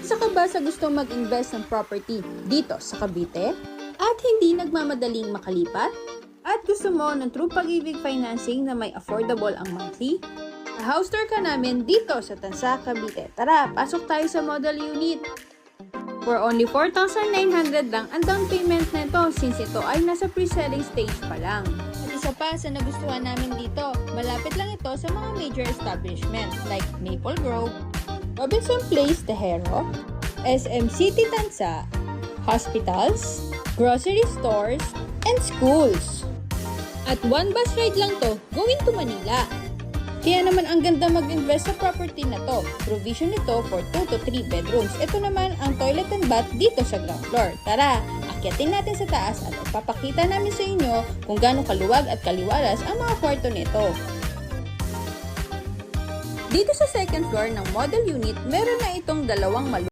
Isa ka ba sa gusto mag-invest ng property dito sa Cavite? At hindi nagmamadaling makalipat? At gusto mo ng true pag-ibig financing na may affordable ang monthly? House tour ka namin dito sa Tansa, Cavite. Tara, pasok tayo sa model unit. For only 4,900 lang ang down payment nito since ito ay nasa pre-selling stage pa lang. At isa pa sa nagustuhan namin dito, malapit lang ito sa mga major establishments like Maple Grove, Robinson Place, Tejero, SM City Tansa, hospitals, grocery stores, and schools. At one bus ride lang to going to Manila. Kaya naman ang ganda mag-invest sa property na to. Provision nito for 2 to 3 bedrooms. Ito naman ang toilet and bath dito sa ground floor. Tara, akyatin natin sa taas at ipapakita namin sa inyo kung gaano kaluwag at kaliwalas ang mga kwarto nito. Dito sa second floor ng model unit, meron na itong dalawang